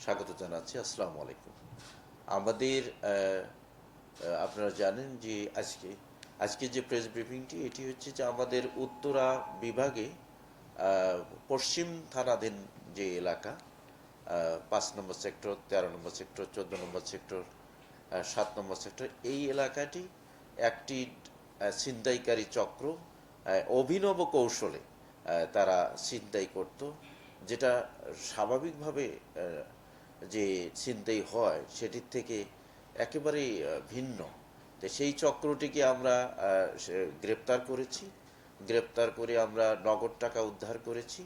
স্বাগত জানাচ্ছি। আসসালামু আলাইকুম। আমাদের আপনারা জানেন যে আজকে যে প্রেস ব্রিফিংটি এটি হচ্ছে যে আমাদের উত্তরা বিভাগে আহ, পশ্চিম থানাধীন যে এলাকা 5 নম্বর সেক্টর, 13 নম্বর সেক্টর, 14 নম্বর সেক্টর, 7 নম্বর সেক্টর, এই এলাকাটি একটি ছিনতাইকারী চক্র অভিনব কৌশলে তারা ছিনতাই করত, যেটা স্বাভাবিকভাবে যে ছিনতাই হয় সেটির থেকে একেবারেই ভিন্ন। তো সেই চক্রটিকে আমরা গ্রেপ্তার করেছি। গ্রেপ্তার করে আমরা নগদ টাকা উদ্ধার করেছি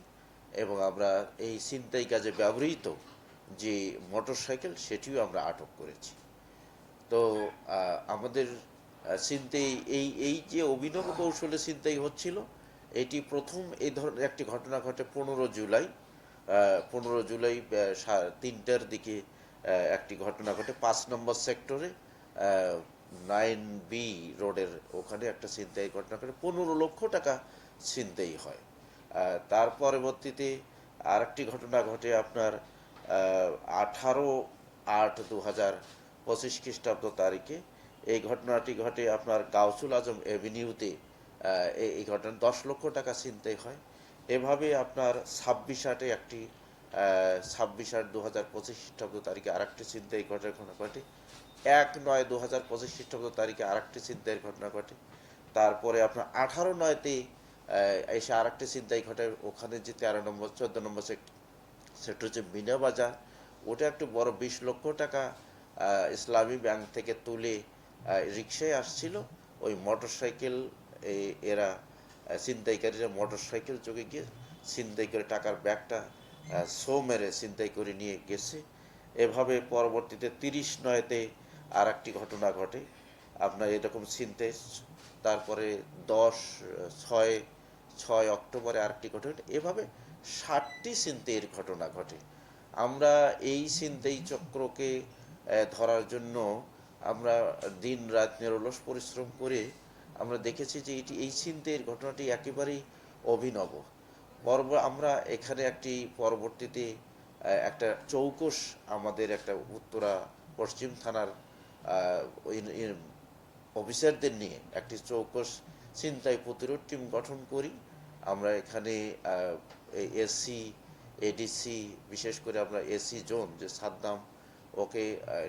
এবং আমরা এই ছিনতাই কাজে ব্যবহৃত যে মোটরসাইকেল সেটিও আমরা আটক করেছি। তো আমাদের ছিনতাই এই এই যে অভিনব কৌশলে ছিনতাই হচ্ছিল, এটি প্রথম এই ধরনের একটি ঘটনা ঘটে 15 জুলাই। 15 জুলাই 3টার দিকে একটি ঘটনা ঘটে 5 নম্বর সেক্টরে, 9B রোডের ওখানে একটা ছিনতাই ঘটনা ঘটে, 15 লক্ষ টাকা ছিনতাই হয়। তার পরবর্তীতে আরেকটি ঘটনা ঘটে আপনার 18/8/2025 খ্রিস্টাব্দ তারিখে। এই ঘটনাটি ঘটে আপনার গাউসুল আজম এভিনিউতে। এই ঘটনা 10 লক্ষ টাকা ছিনতাই হয়। এভাবে আপনার 26/8-এ একটি 26/8/2025 খ্রিস্টাব্দ তারিখে আরেকটি ছিনতাই ঘটনা ঘটে। 1/9/2025 খ্রিস্টাব্দ তারিখে আরেকটি ছিনতাইয়ের ঘটনা ঘটে। তারপরে আপনার 18/9-তে এসে আরেকটি ছিনতাই ঘটে, ওখানে যে 13 নম্বর 14 নম্বর সেক্টর হচ্ছে মিনা বাজার। ওটা একটু বড়, 20 লক্ষ টাকা ইসলামী ব্যাংক থেকে তুলে রিক্সায় আসছিল। ওই মোটরসাইকেল এরা ছিনতাইকারীরা মোটরসাইকেল চোখে গিয়ে ছিনতাই করে টাকার ব্যাগটা সো মেরে ছিনতাই করে নিয়ে গেছে। এভাবে পরবর্তীতে 30/9-তে আর একটি ঘটনা ঘটে আপনার এরকম ছিনতাই। তারপরে 6 অক্টোবরে আরেকটি ঘটে। এভাবে 60টি ছিনতাইয়ের ঘটনা ঘটে। আমরা এই ছিনতাই চক্রকে ধরার জন্য আমরা দিন রাত নিরলস পরিশ্রম করে আমরা দেখেছি যে এই ছিনতাইয়ের ঘটনাটি একেবারেই অভিনব। আমরা এখানে একটি পরবর্তীতে একটা চৌকস, আমাদের একটা উত্তরা পশ্চিম থানার অফিসারদের নিয়ে একটি চৌকস ছিনতাই প্রতিরোধ টিম গঠন করি। আমরা এখানে এসি, এডিসি, বিশেষ করে আমরা এসি জোন যে সাদ্দাম, ওকে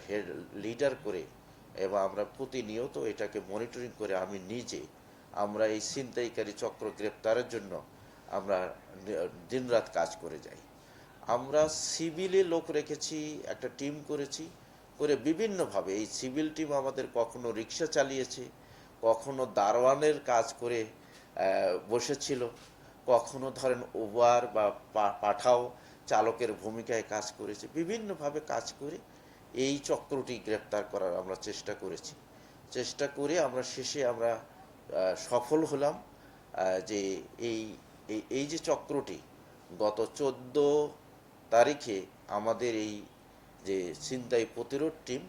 হেড লিডার করে এবং আমরা প্রতিনিয়ত এটাকে মনিটরিং করে আমি নিজে আমরা এই ছিনতাইকারী চক্র গ্রেপ্তারের জন্য আমরা দিনরাত কাজ করে যাই। আমরা সিভিলে লোক রেখেছি, একটা টিম করেছি, করে বিভিন্নভাবে এই সিভিল টিম আমাদের কখনো রিক্সা চালিয়েছে, কখনো দারোয়ানের কাজ করে বসেছিল, কখনো ধরেন উবার বা পাঠাও চালকের ভূমিকায় কাজ করেছে। বিভিন্নভাবে কাজ করে এই চক্রটি গ্রেপ্তার করার আমরা চেষ্টা করেছি। চেষ্টা করে আমরা শেষে আমরা সফল হলাম যে এই এই যে চক্রটি গত 14 তারিখে আমাদের এই যে ছিনতাই প্রতিরোধ টিম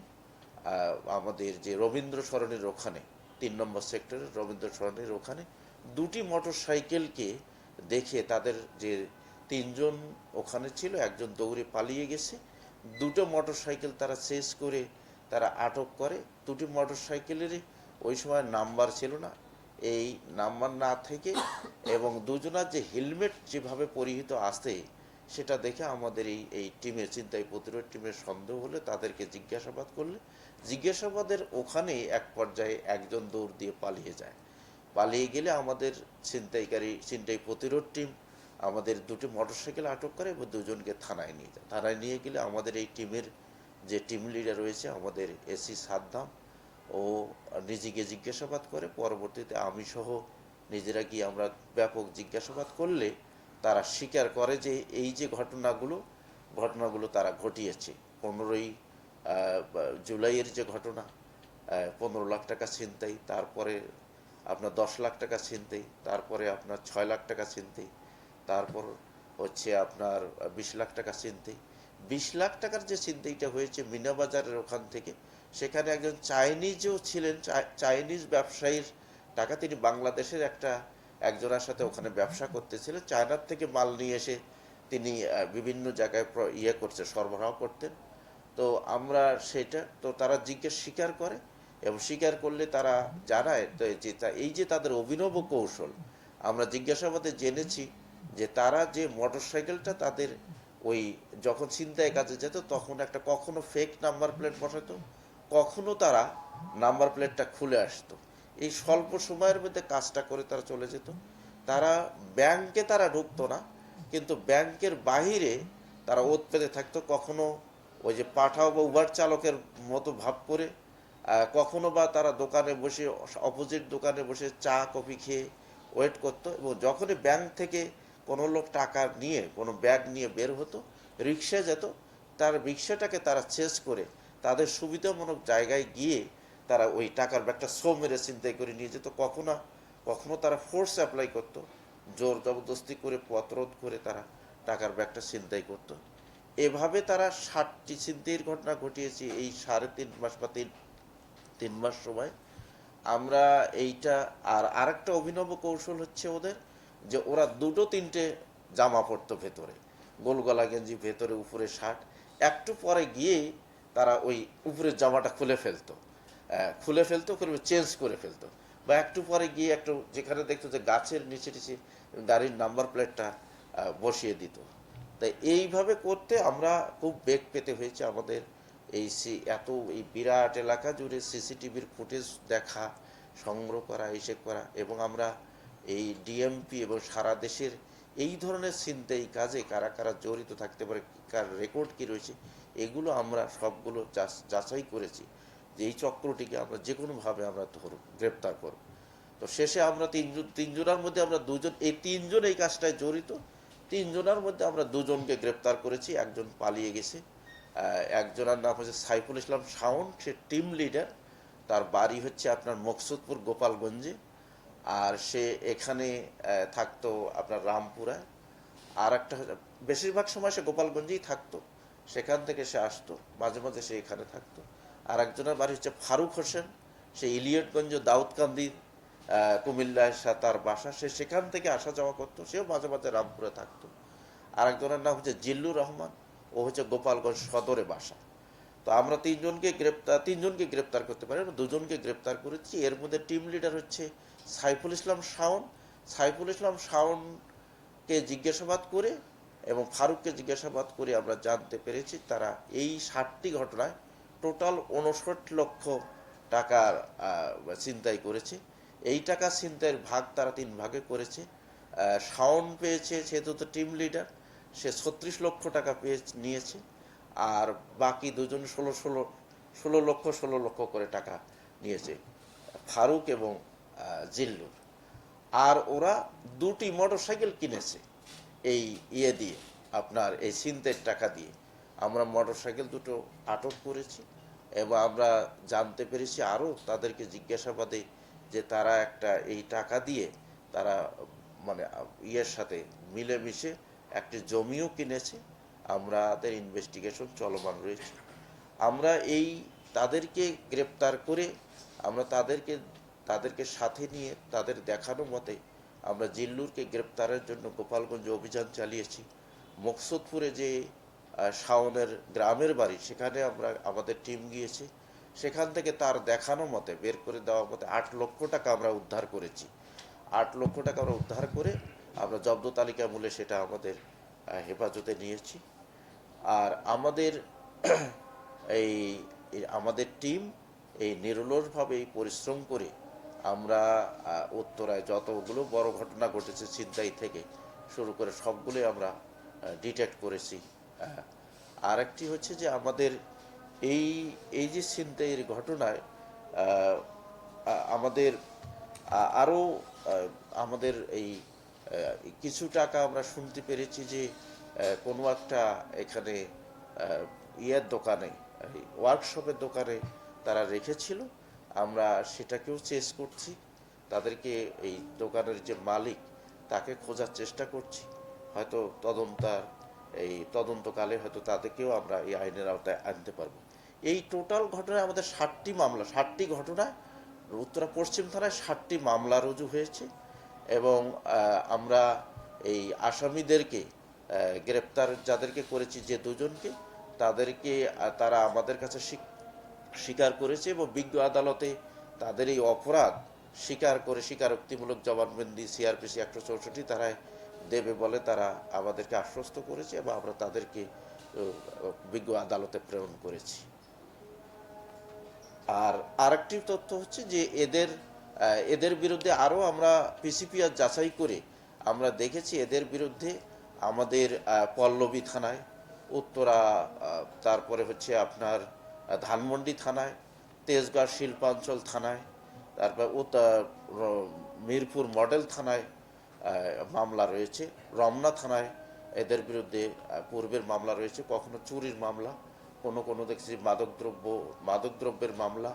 আমাদের যে রবীন্দ্র সরণির ওখানে 3 নম্বর সেক্টরের রবীন্দ্র সরণির ওখানে দুটি মোটর সাইকেলকে দেখে, তাদের যে 3জন ওখানে ছিল, একজন দৌড়ে পালিয়ে গেছে, দুটো মোটর সাইকেল তারা শেষ করে তারা আটক করে। দুটি মোটর সাইকেলেরই ওই সময় নাম্বার ছিল না। এই নাম্বার না থেকে এবং দুজনার যে হেলমেট যেভাবে পরিহিত আসে সেটা দেখে আমাদের এই টিমের ছিনতাই প্রতিরোধ টিমের সন্দেহ হলে তাদেরকে জিজ্ঞাসাবাদ করলে, জিজ্ঞাসাবাদের ওখানে এক পর্যায়ে একজন দৌড় দিয়ে পালিয়ে যায়। পালিয়ে গেলে আমাদের ছিনতাই প্রতিরোধ টিম আমাদের দুটি মোটরসাইকেল আটক করে এবং দুজনকে থানায় নিয়ে যায়। থানায় নিয়ে গেলে আমাদের এই টিমের যে টিম লিডার রয়েছে আমাদের এসি সাদ্দাম, ও নিজেকে জিজ্ঞাসাবাদ করে। পরবর্তীতে আমি সহ নিজেরা গিয়ে আমরা ব্যাপক জিজ্ঞাসাবাদ করলে তারা স্বীকার করে যে এই যে ঘটনাগুলো তারা ঘটিয়েছে। 15 জুলাইয়ের যে ঘটনা, 15 লাখ টাকা ছিনতাই, তারপরে আপনার 10 লাখ টাকা ছিনতাই, তারপরে আপনার 6 লাখ টাকা ছিনতাই, তারপর হচ্ছে আপনার 20 লাখ টাকা ছিনতাই। 20 লাখ টাকার যে ছিনতাইটা হয়েছে মিনাবাজারের ওখান থেকে, সেখানে একজন চাইনিজও ছিলেন, চাইনিজ ব্যবসায়ীর টাকা, তিনি বাংলাদেশের একজনের সাথে ওখানে ব্যবসা করতেছিলেন, চায়নার থেকে মাল নিয়ে এসে তিনি বিভিন্ন জায়গায় করছে, সরবরাহ করতেন। তো আমরা সেটা তো তারা জিজ্ঞেস স্বীকার করে, এবং স্বীকার করলে তারা জানায় তো যে এই যে তাদের অভিনব কৌশল, আমরা জিজ্ঞাসাবাদে জেনেছি যে তারা যে মোটরসাইকেলটা তাদের ওই যখন ছিনতাই কাজে যেত তখন একটা কখনো ফেক নাম্বার প্লেট বসাতো, কখনো তারা নাম্বার প্লেটটা খুলে আসতো। এই স্বল্প সময়ের মধ্যে কাজটা করে তারা চলে যেত। তারা ব্যাংকে তারা ঢুকতো না, কিন্তু ব্যাংকের বাহিরে তারা ওত পেতে থাকতো, কখনো ওই যে পাঠাও বা উবার চালকের মতো ভাব করে, কখনো বা তারা দোকানে বসে, অপোজিট দোকানে বসে চা কফি খেয়ে ওয়েট করতো। এবং যখনই ব্যাংক থেকে কোনো লোক টাকা নিয়ে কোনো ব্যাগ নিয়ে বের হতো, রিক্সায় যেত, তার রিক্সাটাকে তারা চেস করে তাদের সুবিধাজনক জায়গায় গিয়ে তারা ওই টাকার ব্যাগটা সো মেরে ছিনতাই করে নিয়ে যেত। কখনো কখনো তারা ফোর্স অ্যাপ্লাই করতো, জোর জবরদস্তি করে পথরোধ করে তারা টাকার ব্যাগটা ছিনতাই করতো। এভাবে তারা 60টি ছিনতাইয়ের ঘটনা ঘটিয়েছে এই 3.5 মাস বা 3 মাস সময়। আমরা এইটা আর আরেকটা অভিনব কৌশল হচ্ছে ওদের, যে ওরা দুটো তিনটে জামা পরতো ভেতরে, গোলগলা গেঞ্জি ভেতরে, উপরে শার্ট। একটু পরে গিয়ে তারা ওই উপরের জামাটা খুলে ফেলতো করে চেঞ্জ করে ফেলতো, বা একটু পরে গিয়ে একটু যেখানে দেখতো যে গাছের নিচে টিচে গাড়ির নাম্বার প্লেটটা বসিয়ে দিত। তাই এইভাবে করতে আমরা খুব বেগ পেতে হয়েছে আমাদের। এত এই বিরাট এলাকা জুড়ে সিসিটিভির ফুটেজ দেখা, সংগ্রহ করা, হিসেব করা, এবং আমরা এই ডিএমপি এবং সারা দেশের এই ধরনের ছিনতাই কাজে কারা কারা জড়িত থাকতে পারে, কার রেকর্ড কী রয়েছে, এগুলো আমরা সবগুলো যাচাই করেছি যে এই চক্রটিকে আমরা যে কোনোভাবে আমরা গ্রেপ্তার করব। তো শেষে আমরা তিনজনের মধ্যে আমরা দুজন, এই তিনজন এই কাজটায় জড়িত, তিনজনের মধ্যে আমরা দুজনকে গ্রেপ্তার করেছি, একজন পালিয়ে গেছে। একজনের নাম হচ্ছে সাইফুল ইসলাম শাওন, সে টিম লিডার, তার বাড়ি হচ্ছে আপনার মকসুদপুর গোপালগঞ্জে, আর সে এখানে থাকতো আপনার রামপুরায়। আর একটা বেশিরভাগ সময় সে গোপালগঞ্জেই থাকতো, সেখান থেকে সে আসতো, মাঝে মাঝে সে এখানে থাকতো। আর একজনের বাড়ি হচ্ছে ফারুক হোসেন, সে ইলিয়টগঞ্জ দাউদকান্দি কুমিল্লায় তার বাসা, সে সেখান থেকে আসা যাওয়া করতো, সেও মাঝে মাঝে রামপুরে থাকতো। আর একজনের নাম হচ্ছে জিল্লুর রহমান, ও হচ্ছে গোপালগঞ্জ সদরে বাসা। তো আমরা তিনজনকে গ্রেপ্তার করতে পারি, আমরা দুজনকে গ্রেপ্তার করেছি। এর মধ্যে টিম লিডার হচ্ছে সাইফুল ইসলাম শাওন। সাইফুল ইসলাম শাওনকে জিজ্ঞাসাবাদ করে এবং ফারুককে জিজ্ঞাসাবাদ করে আমরা জানতে পেরেছি তারা এই 60টি ঘটনায় টোটাল 59 লক্ষ টাকার ছিনতাই করেছে। এই টাকা ছিনতাইয়ের ভাগ তারা 3 ভাগে করেছে। শাওন পেয়েছে, যেহেতু তো টিম লিডার, সে 36 লক্ষ টাকা নিয়েছে। আর বাকি দুজন 16 লক্ষ করে টাকা নিয়েছে, ফারুক এবং জিল্লুর। আর ওরা 2টি মোটরসাইকেল কিনেছে এই দিয়ে, আপনার এই ছিনতাইয়ের টাকা দিয়ে। আমরা মোটরসাইকেল দুটো আটক করেছি, এবং আমরা জানতে পেরেছি আরও তাদেরকে জিজ্ঞাসাবাদে যে তারা এই টাকা দিয়ে তারা মানে সাথে মিলেমিশে একটি জমিও কিনেছে। আমাদের ইনভেস্টিগেশন চলমান রয়েছে। আমরা তাদেরকে গ্রেপ্তার করে আমরা তাদেরকে সাথে নিয়ে তাদের দেখানো মতে আমরা জিল্লুরকে গ্রেপ্তারের জন্য গোপালগঞ্জে অভিযান চালিয়েছি। মকসুদপুরে যে শাওনের গ্রামের বাড়ি, সেখানে আমাদের টিম গিয়েছে। সেখান থেকে তার দেখানো মতে, বের করে দেওয়া মতে 8 লক্ষ টাকা আমরা উদ্ধার করেছি। 8 লক্ষ টাকা আমরা উদ্ধার করে আমরা জব্দ তালিকা মূলে সেটা আমাদের হেফাজতে নিয়েছি। আর এই আমাদের টিম নিরলসভাবে পরিশ্রম করে আমরা উত্তরায় যতগুলো বড় ঘটনা ঘটেছে ছিনতাই থেকে শুরু করে সবগুলোই আমরা ডিটেক্ট করেছি। আরেকটি হচ্ছে যে আমাদের এই যে ছিনতাইয়ের ঘটনায় আমাদের আরও আমাদের কিছু টাকা আমরা শুনতে পেরেছি যে কোনো একটা এখানে দোকানে, ওয়ার্কশপের দোকানে তারা রেখেছিল। আমরা সেটাকেও চেস করছি, তাদেরকে এই দোকানের যে মালিক তাকে খোঁজার চেষ্টা করছি। হয়তো তদন্তকালে হয়তো তাদেরকেও আমরা এই আইনের আওতায় আনতে পারবো। এই টোটাল ঘটনায় আমাদের 60টি ঘটনায় উত্তরা পশ্চিম থানায় 60টি মামলা রুজু হয়েছে, এবং আমরা এই আসামিদেরকে গ্রেপ্তার যাদেরকে করেছি যে দুজনকে, তাদেরকে তারা আমাদের কাছে স্বীকার করেছে এবং বিজ্ঞ আদালতে তাদের এই অপরাধ স্বীকার করে স্বীকারোক্তিমূলক জবানবন্দি সিআরপিসি 164 ধারায় দেবে বলে তারা আমাদেরকে আশ্বস্ত করেছে এবং আমরা তাদেরকে বিজ্ঞ আদালতে প্রেরণ করেছি। আর আরেকটি তথ্য হচ্ছে যে এদের বিরুদ্ধে আরও আমরা পিসিপিআর যাচাই করে আমরা দেখেছি এদের বিরুদ্ধে আমাদের পল্লবী থানায়, উত্তরা, তারপরে হচ্ছে আপনার ধানমন্ডি থানায়, তেজগাঁ শিল্পাঞ্চল থানায়, তারপর মিরপুর মডেল থানায় মামলা রয়েছে, রমনা থানায় এদের বিরুদ্ধে পূর্বের মামলা রয়েছে, কখনো চুরির মামলা, কোনো দেখছি মাদকদ্রব্যের মামলা,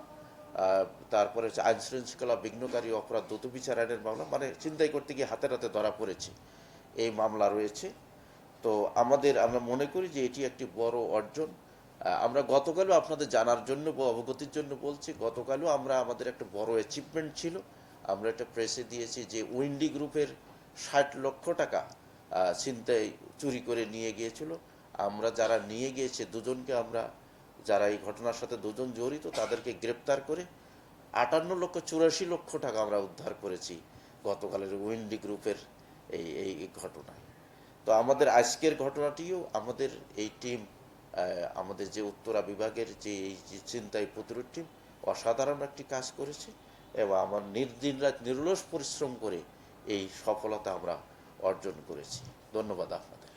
তারপরে হচ্ছে আইন শৃঙ্খলা বিঘ্নকারী অপরাধ দ্রুত বিচার আইনের মামলা, মানে ছিনতাই করতে গিয়ে হাতে হাতে ধরা পড়েছে এই মামলা রয়েছে। তো আমরা মনে করি যে এটি একটি বড় অর্জন। আমরা গতকালও আপনাদের জানার জন্য বা অবগতির জন্য বলছি, গতকালও আমাদের একটা বড় অ্যাচিভমেন্ট ছিল, আমরা একটা প্রেসে দিয়েছি যে উইন্ডি গ্রুপের 60 লক্ষ টাকা ছিনতাই চুরি করে নিয়ে গিয়েছিল। আমরা যারা নিয়ে গিয়েছে দুজনকে যারা এই ঘটনার সাথে দুজন জড়িত তাদেরকে গ্রেপ্তার করে 58,84,00,000 টাকা আমরা উদ্ধার করেছি গতকালের উইন্ডি গ্রুপের এই ঘটনায়। তো আমাদের আজকের ঘটনাটিও আমাদের এই টিম, আমাদের যে উত্তরা বিভাগের যে এই ছিনতাই প্রতিরোধ টিম অসাধারণ একটি কাজ করেছে এবং আমার দিন রাত নিরলস পরিশ্রম করে এই সফলতা আমরা অর্জন করেছি। ধন্যবাদ আপনাদের।